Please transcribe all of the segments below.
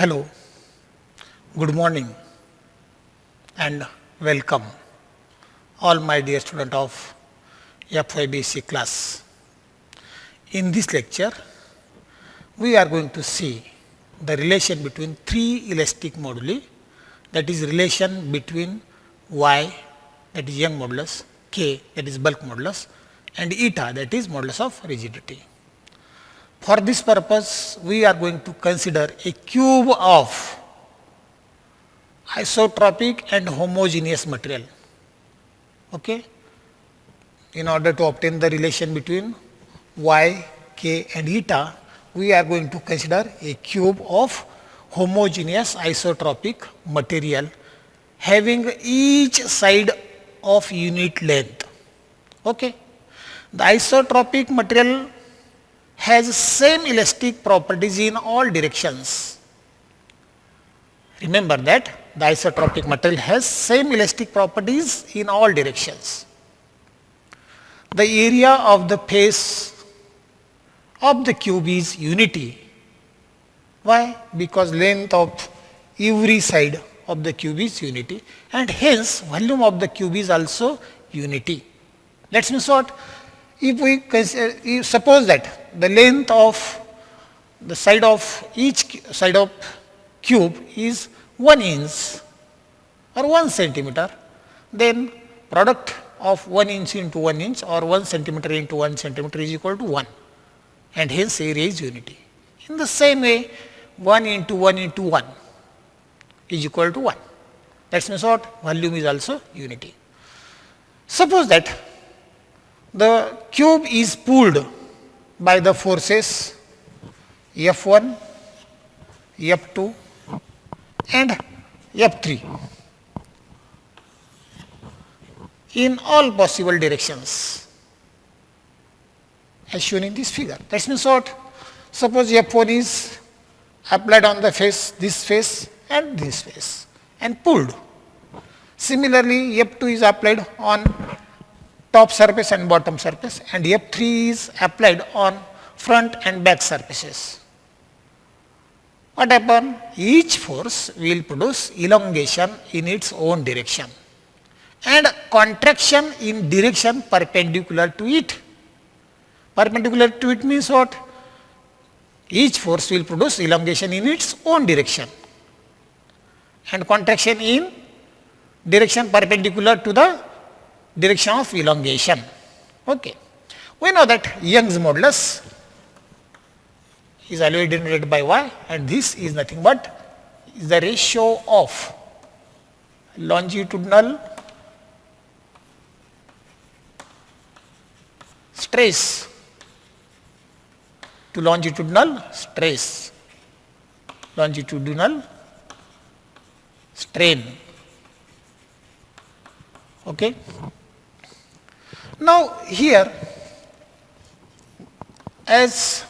Hello, good morning and welcome all my dear student of FYBC class. In this lecture, we are going to see the relation between three elastic moduli, that is relation between Y, that is Young modulus, K, that is bulk modulus, and eta, that is modulus of rigidity. For this purpose, we are going to consider a cube of isotropic and homogeneous material. Okay? In order to obtain the relation between Y, K and eta, we are going to consider a cube of homogeneous isotropic material having each side of unit length. Okay? The isotropic material has same elastic properties in all directions. Remember that the isotropic material has same elastic properties in all directions. The area of the face of the cube is unity. Why? Because length of every side of the cube is unity, and hence volume of the cube is also unity. Let me sort. If we suppose that the length of the side of each side of cube is 1 inch or 1 centimeter, then product of 1 inch into 1 inch or 1 centimeter into 1 centimeter is equal to 1, and hence area is unity. In the same way, 1 into 1 into 1 is equal to 1. That means what? Volume is also unity. Suppose that the cube is pulled by the forces F1, F2 and F3 in all possible directions as shown in this figure. That means what? Suppose F1 is applied on the face, this face and this face, and pulled. Similarly, F2 is applied on top surface and bottom surface, and F3 is applied on front and back surfaces. What happens? Each force will produce elongation in its own direction and contraction in direction perpendicular to it. Perpendicular to it means what? Each force will produce elongation in its own direction and contraction in direction perpendicular to the direction of elongation. Okay. We know that Young's modulus is always denoted by Y, and this is nothing but the ratio of longitudinal stress to longitudinal stress, longitudinal strain. Okay. Now here, as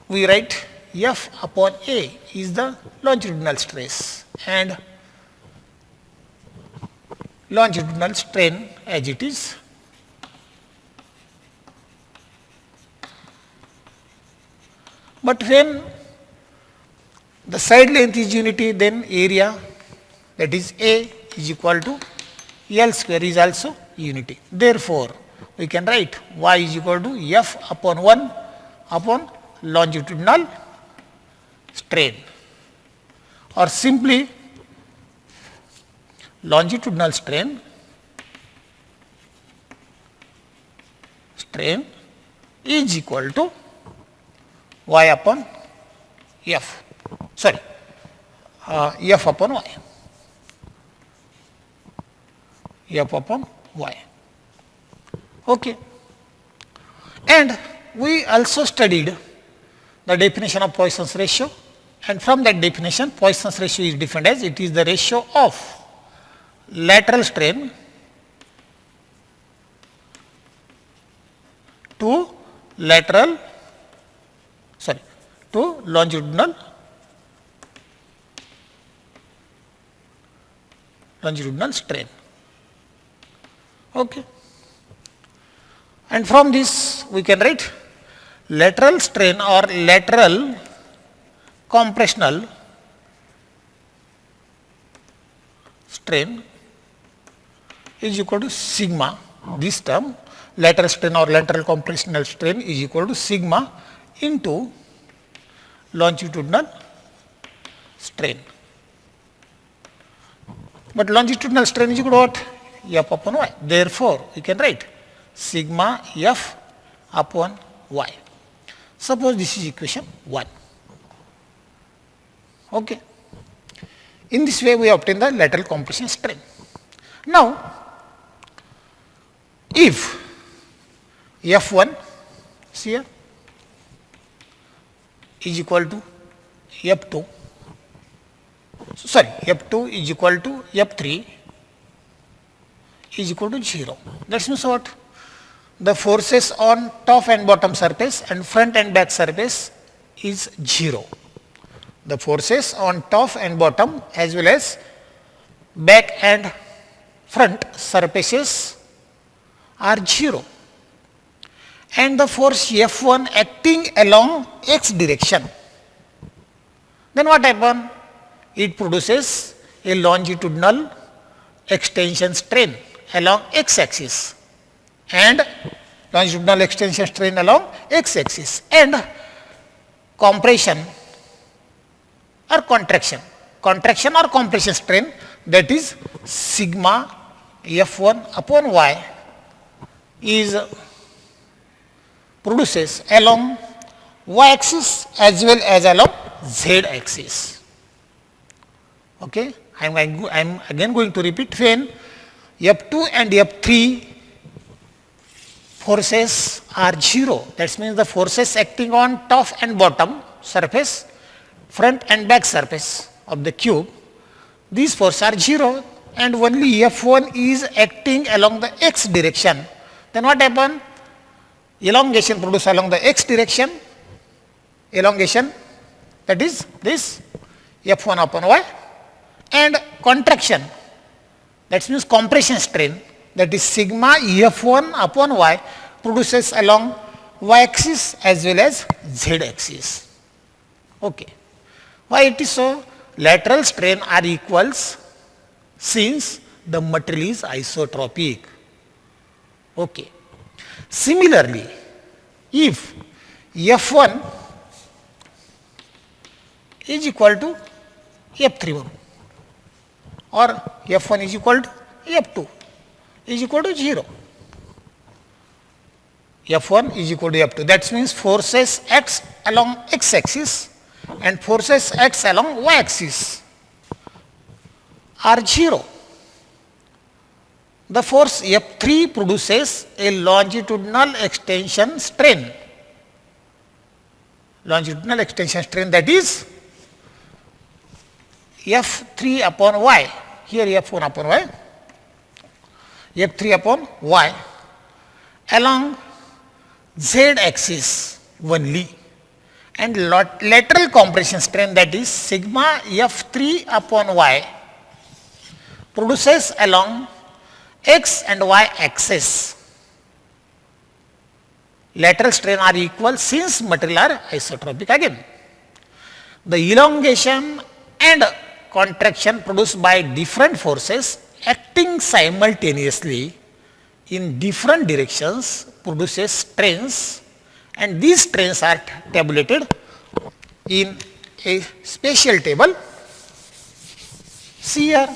we write, F upon A is the longitudinal stress and longitudinal strain as it is. But when the side length is unity, then area, that is A, is equal to L square is also unity. Therefore, we can write Y is equal to F upon 1 upon longitudinal strain, or simply longitudinal strain is equal to Y upon F, F upon Y. F upon Y. Okay. And we also studied the definition of Poisson's ratio, and from that definition Poisson's ratio is defined as it is the ratio of lateral strain to longitudinal strain. Okay. And from this we can write lateral strain or lateral compressional strain is equal to sigma, this term lateral strain or lateral compressional strain is equal to sigma into longitudinal strain. But longitudinal strain is equal to what? F upon y. Therefore, we can write sigma F upon y. Suppose this is equation 1. Okay. In this way, we obtain the lateral compression strain. Now, if F1, see here, is equal to F2, sorry, F2 is equal to F3 is equal to 0. That means what? The forces on top and bottom surface and front and back surface is 0. The forces on top and bottom as well as back and front surfaces are 0. And the force F1 acting along x direction. Then what happens? It produces a longitudinal extension strain along x-axis and longitudinal extension strain along x-axis and compression or contraction or compression strain, that is sigma F1 upon y is produces along y-axis as well as along z-axis. Okay, I am again going to repeat. When F2 and F3 forces are 0, that means the forces acting on top and bottom surface, front and back surface of the cube, these forces are 0 and only F1 is acting along the x direction. Then what happens? Elongation produced along the x direction, elongation, that is this F1 upon y, and contraction, that means compression strain, that is sigma F1 upon y produces along y-axis as well as z-axis. Okay. Why it is so? Lateral strain are equals since the material is isotropic. Okay. Similarly, if F1 is equal to F3 or F1 is equal to F2 is equal to 0. F1 is equal to F2. That means forces acts along x-axis and forces acts along y-axis are 0. The force F3 produces a longitudinal extension strain. Longitudinal extension strain, that is F3 upon y. Here F1 upon y. F3 upon y along z-axis only, and lateral compression strain, that is sigma F3 upon y produces along x and y axis. Lateral strain are equal since material are isotropic again. The elongation and contraction produced by different forces acting simultaneously in different directions produces strains, and these strains are tabulated in a special table. See here,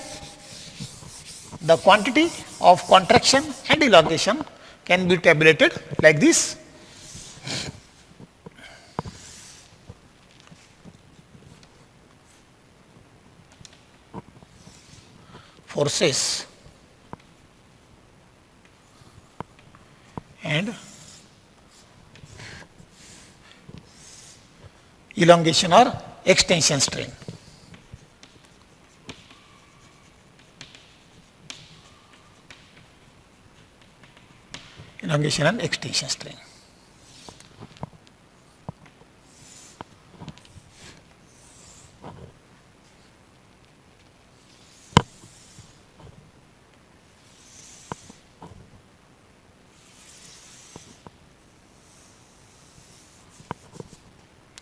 the quantity of contraction and elongation can be tabulated like this. Forces and elongation or extension strain. Elongation and extension strain.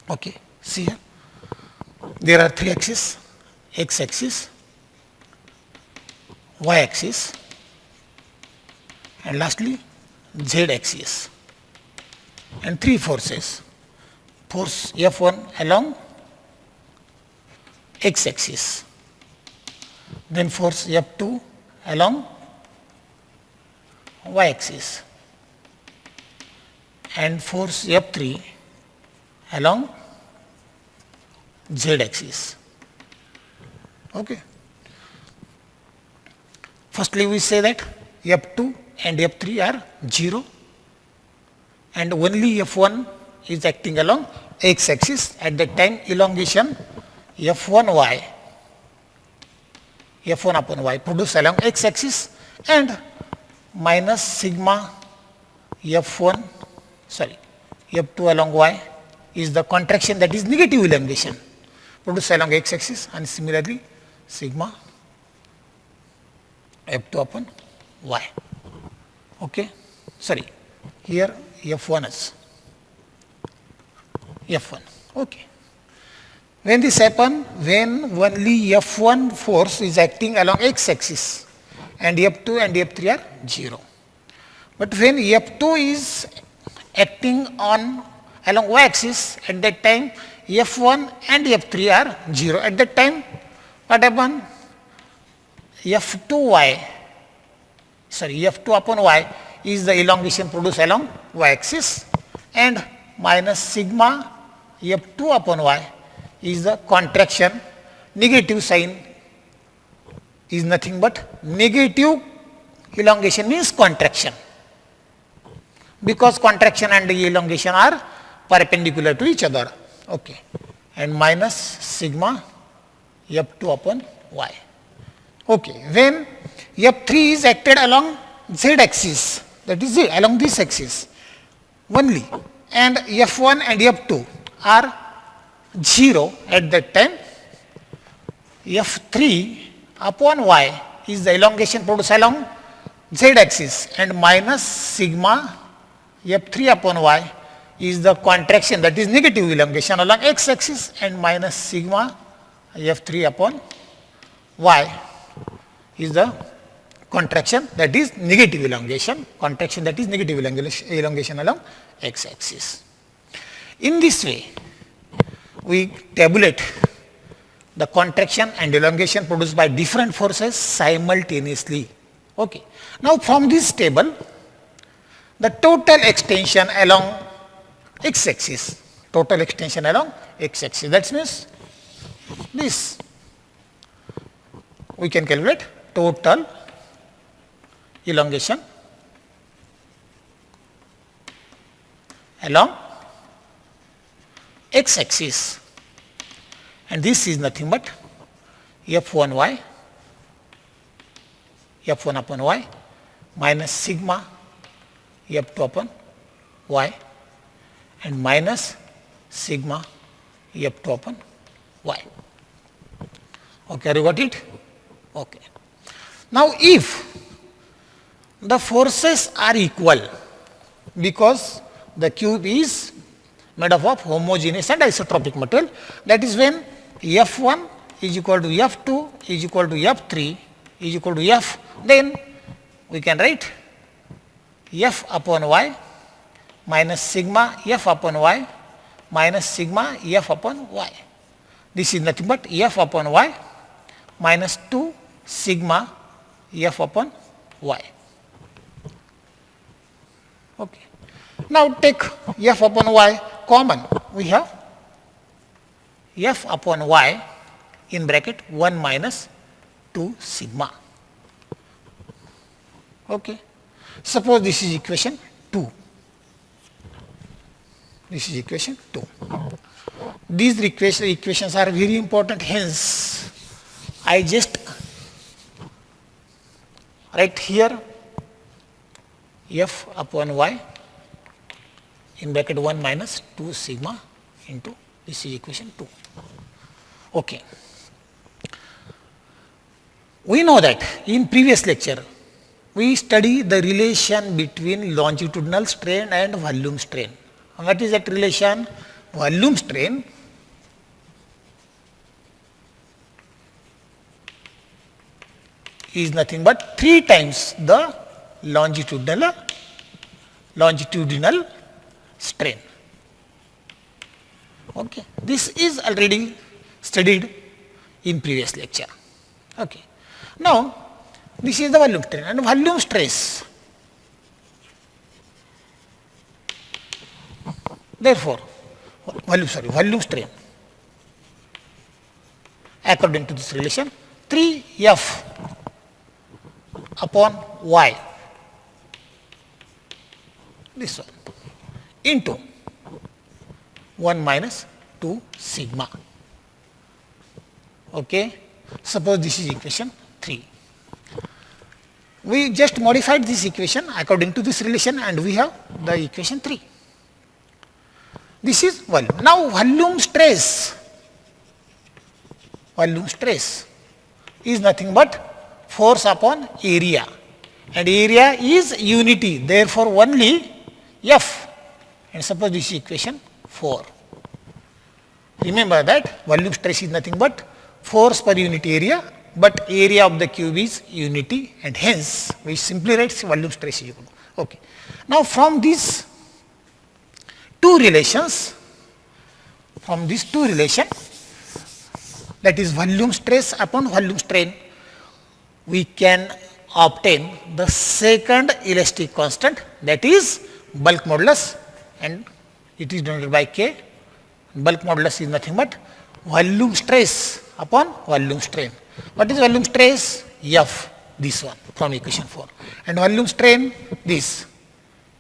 Okay, see here. There are three axes, x axis, y axis, and lastly z axis, and three forces. Force F1 along x axis, then force F2 along y axis, and force F3 along z axis. Okay. Firstly, we say that F2 and F3 are 0 and only F1 is acting along x axis. At that time, elongation F1 upon y produced along x axis, and minus sigma F2 along y is the contraction, that is negative elongation produced along x axis, and similarly sigma F2 upon y. Okay. Here F1 is F1. Okay. When this happens, when only F1 force is acting along x axis and F2 and F3 are 0. But when F2 is acting along y axis, at that time F1 and F3 are 0. At that time, what happens? F2 upon y is the elongation produced along y axis, and minus sigma F2 upon y is the contraction. Negative sign is nothing but negative elongation means contraction, because contraction and elongation are perpendicular to each other. Okay. And minus sigma F2 upon y. Okay. When F3 is acted along z axis, that is along this axis only, and F1 and F2 are 0, at that time F3 upon y is the elongation produced along z axis, and minus sigma F3 upon y is the contraction, that is negative elongation along x axis, and minus sigma F3 upon y is the contraction, that is negative elongation, elongation along x axis. In this way, we tabulate the contraction and elongation produced by different forces simultaneously. Okay. Now, from this table, the total extension along x axis, that means this, we can calculate total elongation along x axis, and this is nothing but F1 upon y minus sigma F2 upon y, and minus sigma F2 upon y. Okay, you got it? Okay. Now, if the forces are equal, because the cube is made up of homogeneous and isotropic material, that is when F1 is equal to F2 is equal to F3 is equal to F, then we can write F upon y minus sigma F upon y minus sigma F upon y. This is nothing but F upon y minus 2 sigma F upon y. Okay. Now, take F upon y common. We have F upon y in bracket 1 minus 2 sigma. Okay. Suppose this is equation 2. This is equation 2. These equations are very important, hence I just write here F upon y in bracket 1 minus 2 sigma into this is equation 2. Okay. We know that in previous lecture we study the relation between longitudinal strain and volume strain. What is that relation? Volume strain is nothing but 3 times the longitudinal strain. Okay. This is already studied in previous lecture. Okay. Now, this is the volume strain and volume stress. Therefore, volume strain according to this relation 3F upon Y, this one, into 1 minus 2 sigma. Okay. Suppose this is equation 3. We just modified this equation according to this relation and we have the equation 3. This is volume. Now, volume stress is nothing but force upon area, and area is unity, therefore only F, and suppose this is equation 4. Remember that volume stress is nothing but force per unit area, but area of the cube is unity, and hence we simply write volume stress is equal to. Okay. Now, from these two relations, that is volume stress upon volume strain, we can obtain the second elastic constant, that is bulk modulus, and it is denoted by K. Bulk modulus is nothing but volume stress upon volume strain. What is volume stress? F, this one from equation 4, and volume strain this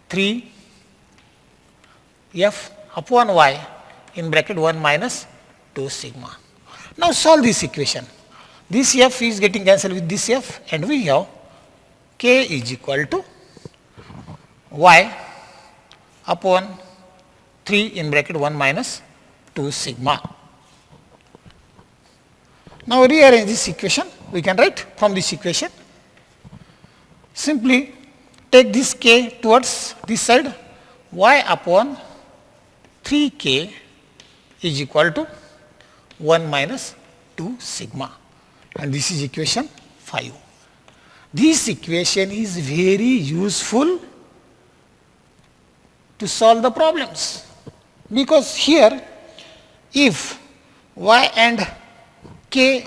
3F upon Y in bracket 1 minus 2 sigma. Now, solve this equation. This F is getting cancelled with this F, and we have K is equal to Y upon 3 in bracket 1 minus 2 sigma. Now, rearrange this equation. We can write from this equation. Simply take this K towards this side. Y upon 3K is equal to 1 minus 2 sigma, and this is equation 5. This equation is very useful to solve the problems, because here if Y and K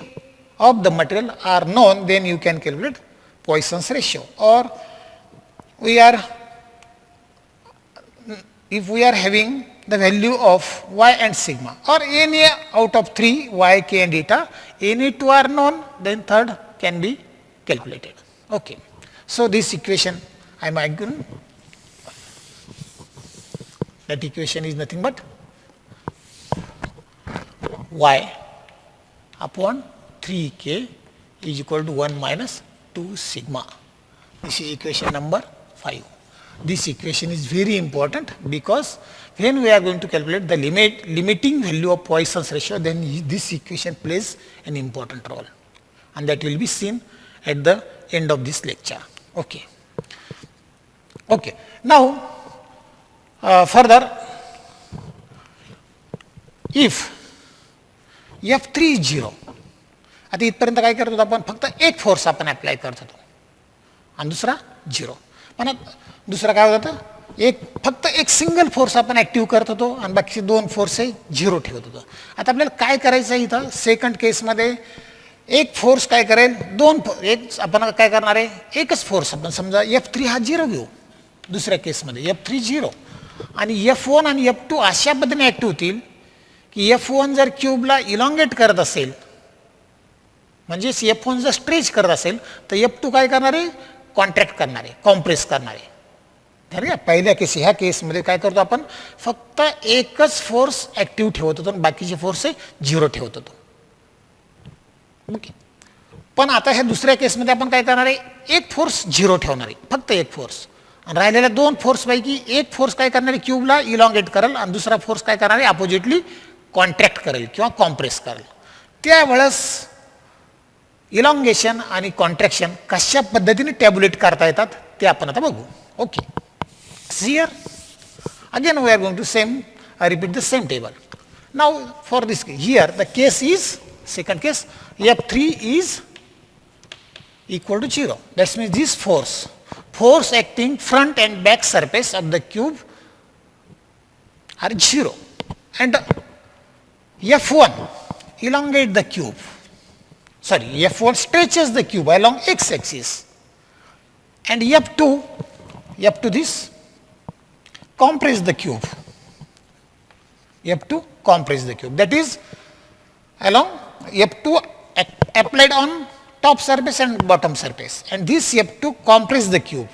of the material are known, then you can calculate Poisson's ratio, or if we are having the value of Y and sigma, or any out of 3 Y, K and eta, any two are known, then third can be calculated. Okay. So, this equation I am again, that equation is nothing but Y upon 3K is equal to 1 minus 2 sigma. This is equation number 5. This equation is very important, because when we are going to calculate the limiting value of Poisson's ratio, then this equation plays an important role, and that will be seen at the end of this lecture. Okay. Okay. Now, further, if F3 is 0, आता इथपर्यंत काय करत होतो आपण, फक्त एक force आपण apply करत होतो आणि दुसरा 0. पण दुसरा काय होतं, फक्त एक सिंगल फोर्स आपण ॲक्टिव्ह करत होतो आणि बाकीचे 2 फोर्स 0 ठेवत होतो. आता आपल्याला काय करायचं आहे, इथं सेकंड केसमध्ये एक फोर्स काय करेल, आपण काय करणार आहे, एकच फोर्स आपण समजा F3 हा 0 घेऊ. दुसऱ्या केसमध्ये F3 0 आणि F1 आणि F2 अशा पद्धतीने ॲक्टिव्ह होतील की F1 जर क्यूबला इलॉंगेट करत असेल, म्हणजेच F1 जर स्ट्रेच करत असेल, तर F2 काय करणार आहे, कॉन्ट्रॅक्ट करणार आहे, कॉम्प्रेस करणार आहे. ठरलं. पहिल्या केस, ह्या केसमध्ये काय करतो आपण, फक्त एकच फोर्स ॲक्टिव्ह ठेवत होतो आणि बाकीचे फोर्स 0 ठेवत होतो. ओके. पण आता ह्या दुसऱ्या केसमध्ये आपण काय करणार आहे, एक फोर्स 0 ठेवणार आहे, फक्त एक फोर्स, आणि राहिलेल्या 2 फोर्सपैकी एक फोर्स काय करणार आहे, क्यूबला इलॉंगेट करेल आणि दुसरा फोर्स काय करणार आहे, अपोजिटली कॉन्ट्रॅक्ट करेल किंवा कॉम्प्रेस करेल. त्यावेळेस इलॉंगेशन आणि कॉन्ट्रॅक्शन कशा पद्धतीने टॅब्युलेट करता येतात ते आपण आता बघू. Okay. Here again we are going to repeat the same table. Now for this, here the case is, second case, F3 is equal to 0. That means this force acting front and back surface of the cube are 0. And F1 elongate the cube. Sorry, F1 stretches the cube along x-axis. And F2 this compress the cube. F2 compress the cube. That is along F2 applied on top surface and bottom surface. And this F2 compress the cube.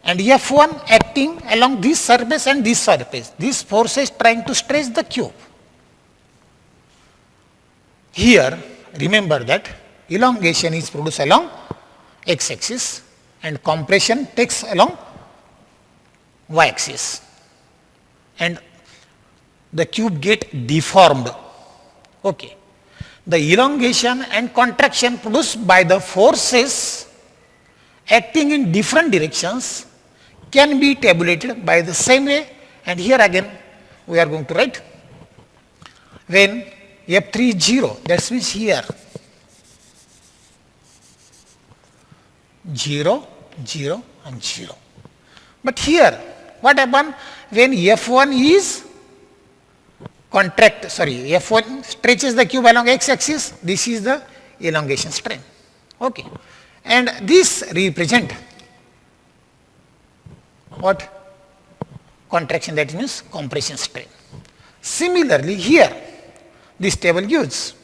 And F1 acting along this surface and this surface. This force is trying to stretch the cube. Here, remember that elongation is produced along x-axis and compression takes along y-axis. And the cube get deformed. Okay. The elongation and contraction produced by the forces acting in different directions can be tabulated by the same way, and here again we are going to write when F3 is 0, that means here 0, 0 and 0. But here what happens when F1 is F1 stretches the cube along x-axis, this is the elongation strain. Okay. And this represent what? Contraction, that means compression strain. Similarly here, this table gives.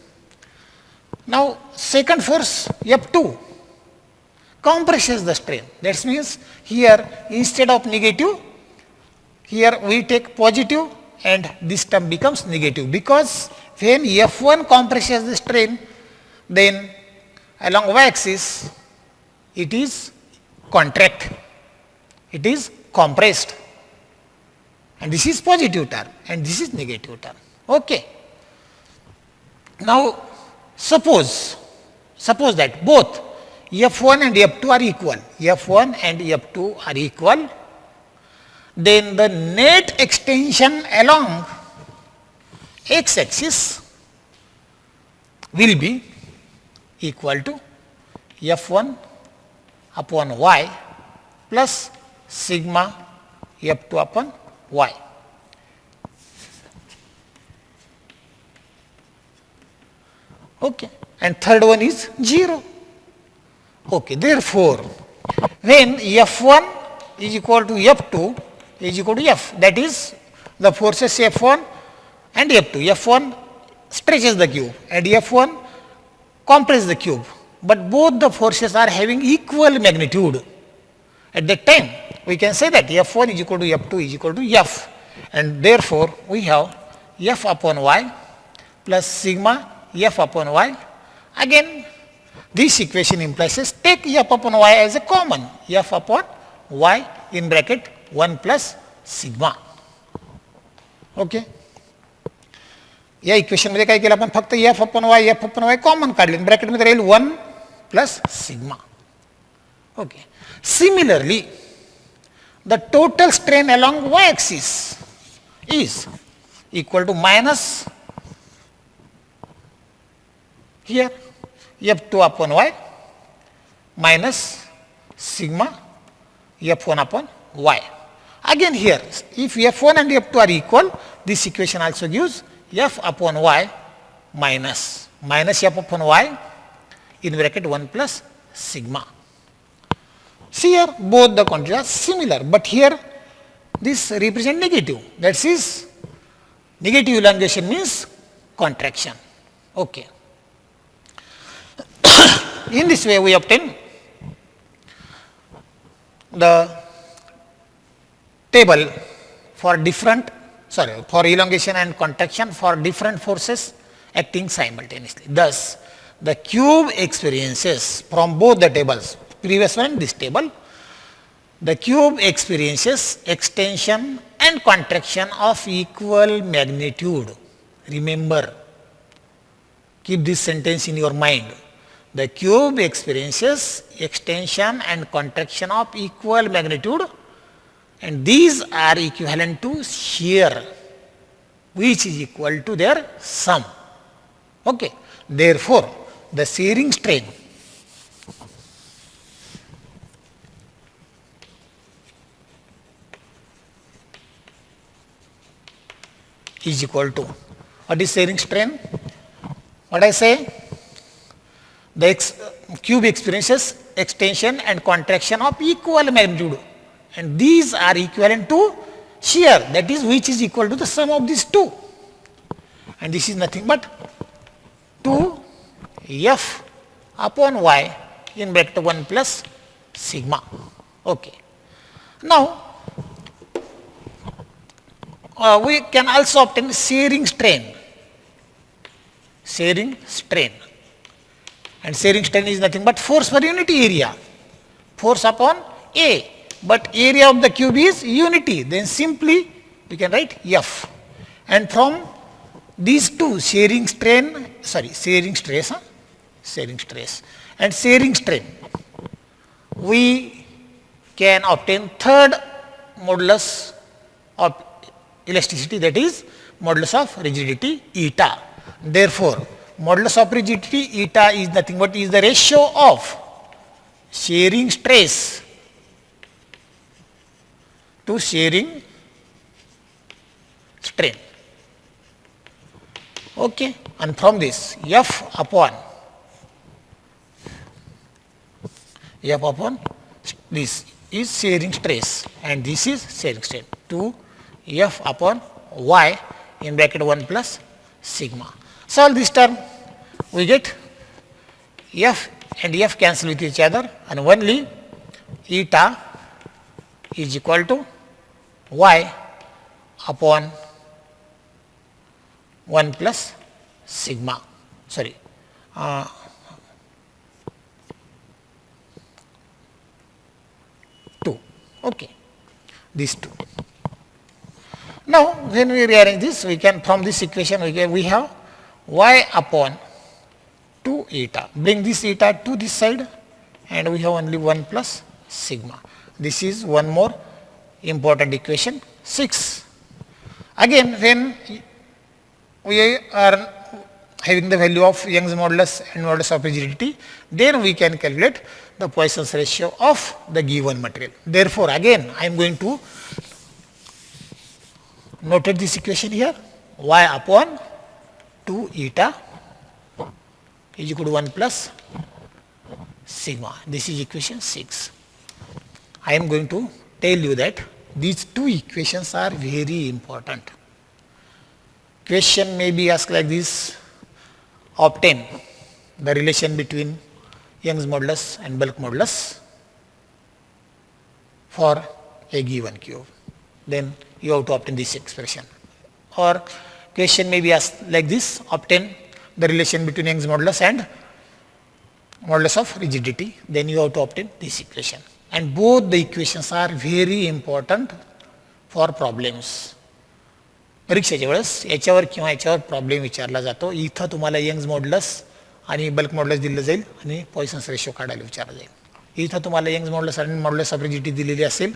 Now second force F2 compresses the strain. That means here instead of negative, here we take positive and this term becomes negative, because when F1 compresses the strain, then along y-axis it is contract, it is compressed, and this is positive term and this is negative term. Okay. Now suppose that both F1 and F2 are equal, F1 and F2 are equal, then the net extension along x-axis will be equal to F1 upon y plus sigma F2 upon y. Okay. And third one is 0. Okay. Therefore, when F1 is equal to F2 is equal to F, that is the forces F1 and F2. F1 stretches the cube and F1 compresses the cube, but both the forces are having equal magnitude. At that time we can say that F1 is equal to F2 is equal to F, and therefore we have F upon y plus sigma F upon y. Again this equation implies take F upon y as a common, F upon y in bracket 1 plus sigma. Okay. या equation मध्ये काय केलं आपण, फक्त F upon y common काढले, bracket मध्ये राहील 1 plus sigma. Okay. Similarly, the total strain along y-axis is equal to minus here F2 upon y minus sigma F1 upon y. Again here, if F1 and F2 are equal, this equation also gives F upon y minus F upon y in bracket 1 plus sigma. See here, both the quantities are similar, but here this represent negative. That is, negative elongation means contraction. Okay. In this way we obtain the table for for elongation and contraction for different forces acting simultaneously. Thus, the cube experiences from both the tables, previous one, this table, the cube experiences extension and contraction of equal magnitude. Remember, keep this sentence in your mind. The cube experiences extension and contraction of equal magnitude, and these are equivalent to shear, which is equal to their sum. Okay. Therefore, the shearing strain is equal to, what is shearing strain? What I say? The cube experiences extension and contraction of equal magnitude, and these are equivalent to shear, that is which is equal to the sum of these two, and this is nothing but 2 F upon y in bracket 1 plus sigma. Okay. Now we can also obtain shearing strain. Shearing strain. And shearing strain is nothing but force per unity area. Force upon A. But area of the cube is unity. Then simply we can write F. And from these two, shearing stress and shearing strain, we can obtain third modulus of elasticity, that is modulus of rigidity eta. Therefore, modulus of rigidity eta is nothing but is the ratio of shearing stress to shearing strain. Okay, and from this F upon this is shearing stress and this is shearing strain, 2 F upon y in bracket 1 plus sigma. Solve this term, we get F and F cancel with each other, and only eta is equal to y upon 1 plus sigma, 2. Okay, these two. Now, when we rearrange this, we can, from this equation, we have y upon 2 eta. Bring this eta to this side, and we have only 1 plus sigma. This is one more important equation, 6. Again, when we are having the value of Young's modulus and modulus of rigidity, then we can calculate the Poisson's ratio of the given material. Therefore, again I am going to notate this equation here, y upon 2 eta is equal to 1 plus sigma. This is equation 6. I am going to tell you that these two equations are very important. Question may be asked like this: obtain the relation between Young's modulus and bulk modulus for a given cube. Then you have to obtain this expression. Or question may be asked like this: obtain the relation between Young's modulus and modulus of rigidity. Then you have to obtain this equation. And both the equations are very important for problems. परीक्षेच्या वेळेस याच्यावर किंवा याच्यावर problem विचारला जातो. इथं तुम्हाला Young's modulus आणि बल्क मॉड्युलस दिलं जाईल आणि पॉइसन्स रेशो काढायला विचारलं जाईल. इथं तुम्हाला यंग्स मॉड्युलस आणि मॉड्युलस ऑफ रिजिडिटी दिलेली असेल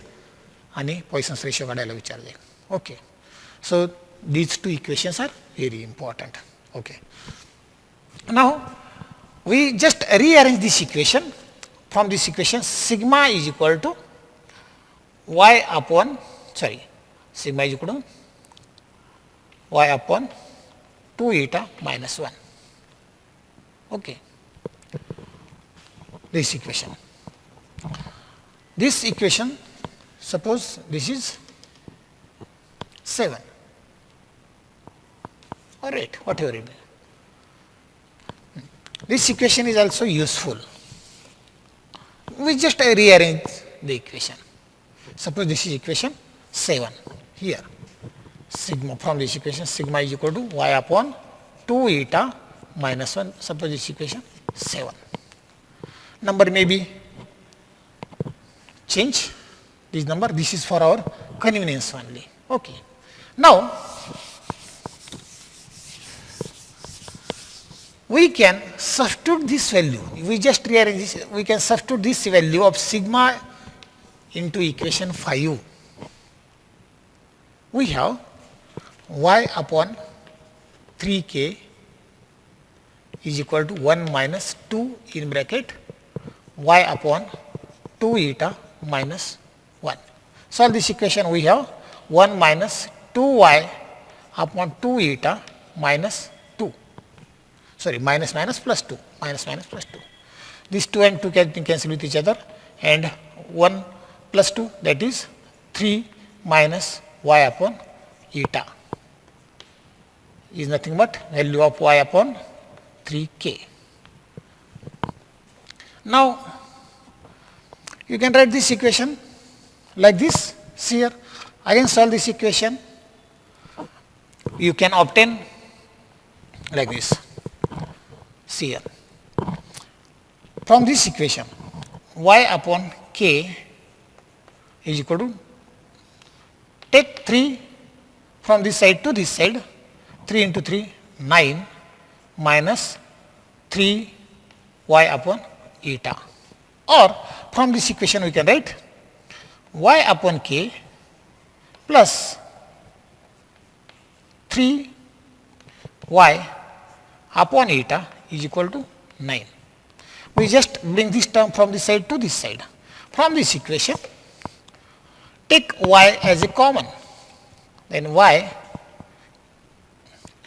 आणि पॉइसन्स रेशो काढायला विचारलं जाईल. Okay, so these two equations are very important. Okay, now we just rearrange this equation. From this equation, sigma is equal to y upon sigma is equal to y upon 2 eta minus 1. Okay, this equation. This equation, suppose this is 7 or 8, whatever it is. This equation is also useful. We just rearrange the equation. Suppose this is equation 7 here. Sigma, from this equation, sigma is equal to y upon 2 eta minus 1. Suppose this equation 7. Number may be change this number. This is for our convenience only. Okay. Now we can substitute this value. We just rearrange this. We can substitute this value of sigma into equation 5. We have y upon 3k is equal to 1 minus 2 in bracket y upon 2 eta minus 1. Solve this equation. We have 1 minus 2y upon 2 eta minus 2. Sorry, minus minus plus 2. Minus minus plus 2. These 2 and 2 can cancel with each other, and 1 plus 2, that is 3 minus y upon eta is nothing but value of y upon 3k. Now, you can write this equation like this. See here, again solve this equation. You can obtain like this. See here, from this equation, y upon k is equal to, take 3 from this side to this side, 3 into 3, 9 minus 3 y upon eta. Or from this equation we can write y upon k plus 3 y upon eta is equal to 9. We just bring this term from this side to this side. From this equation, take y as a common, then y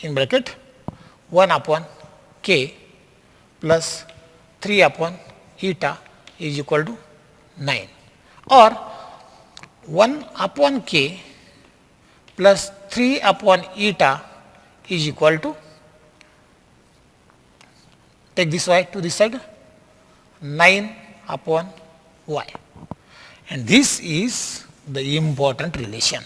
in bracket 1 upon k plus 3 upon eta is equal to 9, or 1 upon k plus 3 upon eta is equal to, take this y to this side, 9 upon y, and this is the important relation.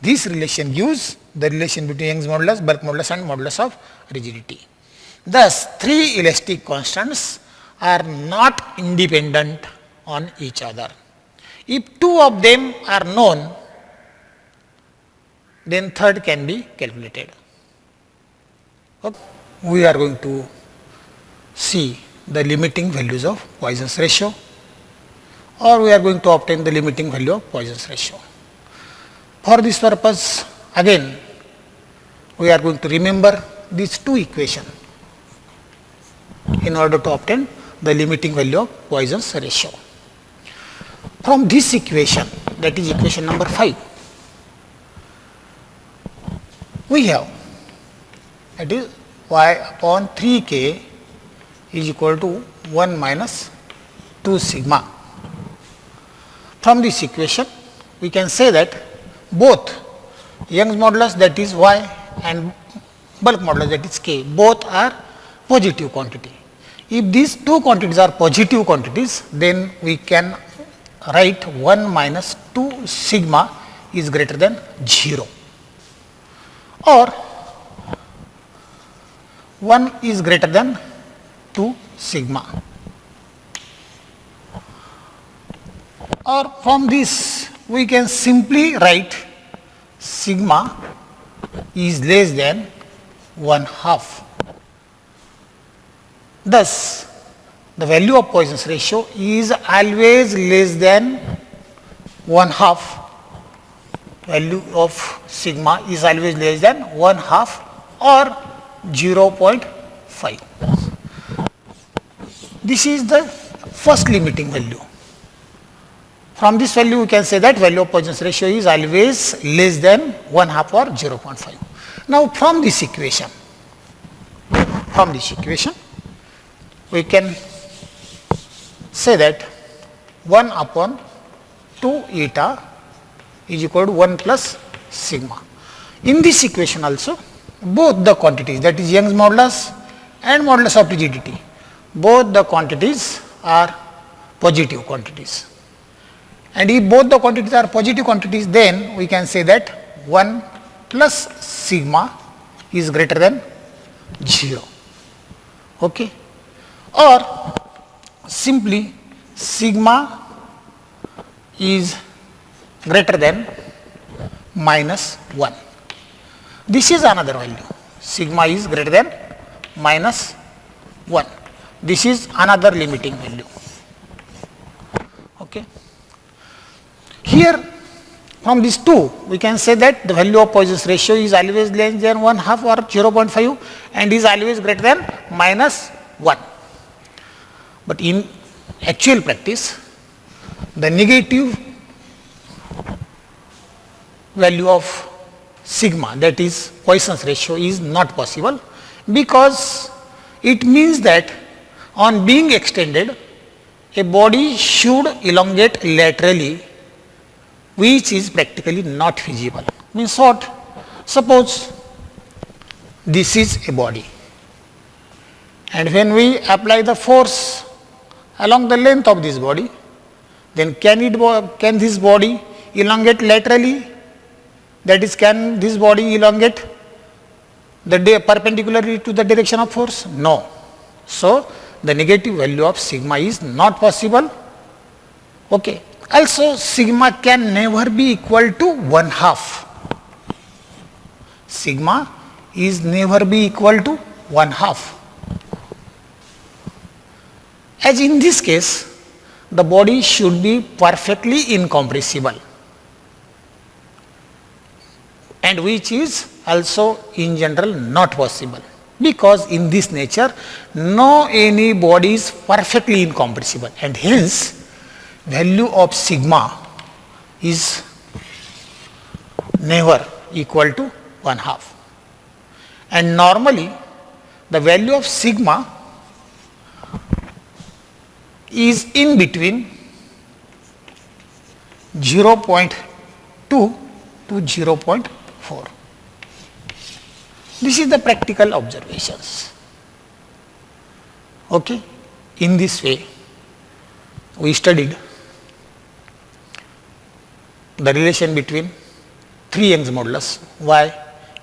This relation gives the relation between Young's modulus, bulk modulus and modulus of rigidity. Thus, 3 elastic constants are not independent on each other. If 2 of them are known, then third can be calculated. Okay. We are going to see the limiting values of Poisson's ratio, or we are going to obtain the limiting value of Poisson's ratio. For this purpose, again we are going to remember these two equations in order to obtain the limiting value of Poisson's ratio. From this equation, that is equation number 5, we have, that is y upon 3k is equal to 1 minus 2 sigma. From this equation, we can say that both Young's modulus, that is y, and bulk modulus, that is k, both are positive quantity. If these two quantities are positive quantities, then we can write 1 minus 2 sigma is greater than 0, or 1 is greater than 2 sigma. Or from this we can simply write sigma is less than 1/2. Thus, the value of Poisson's ratio is always less than 1/2. Value of sigma is always less than 1/2 or 0.5. This is the first limiting value. From this value we can say that value of Poisson's ratio is always less than 1/2 or 0.5. Now from this equation, we can say that 1 upon 2 eta is equal to 1 plus sigma. In this equation also, both the quantities, that is Young's modulus and modulus of rigidity, both the quantities are positive quantities. And if both the quantities are positive quantities, then we can say that 1 plus sigma is greater than 0. Okay? Or simply sigma is greater than minus 1. This is another value. Sigma is greater than minus 1. This is another limiting value. Okay. Here from these two we can say that the value of Poisson's ratio is always less than 1/2 or 0.5 and is always greater than minus 1. But in actual practice, the negative value of sigma, that is Poisson's ratio, is not possible, because it means that on being extended, a body should elongate laterally, which is practically not feasible. Means what? Suppose this is a body, and when we apply the force along the length of this body, then can this body elongate laterally? That is, can this body elongate perpendicularly to the direction of force? No. So, the negative value of sigma is not possible. Okay. Also, sigma can never be equal to 1/2. Sigma is never be equal to 1/2. As in this case, the body should be perfectly incompressible, and which is also in general not possible, because in this nature no any body is perfectly incompressible, and hence value of sigma is never equal to 1/2. And normally the value of sigma is in between 0.2 to 0.4. This is the practical observations. Okay. In this way, we studied the relation between three Young's modulus, Y,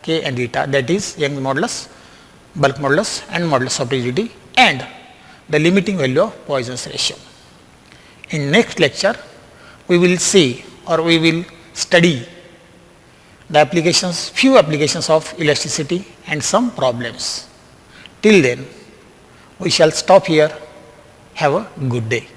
K and eta, that is Young's modulus, bulk modulus and modulus of rigidity, and the limiting value of Poisson's ratio. In next lecture, we will see, or we will study the applications, few applications of elasticity and some problems. Till then, we shall stop here. Have a good day.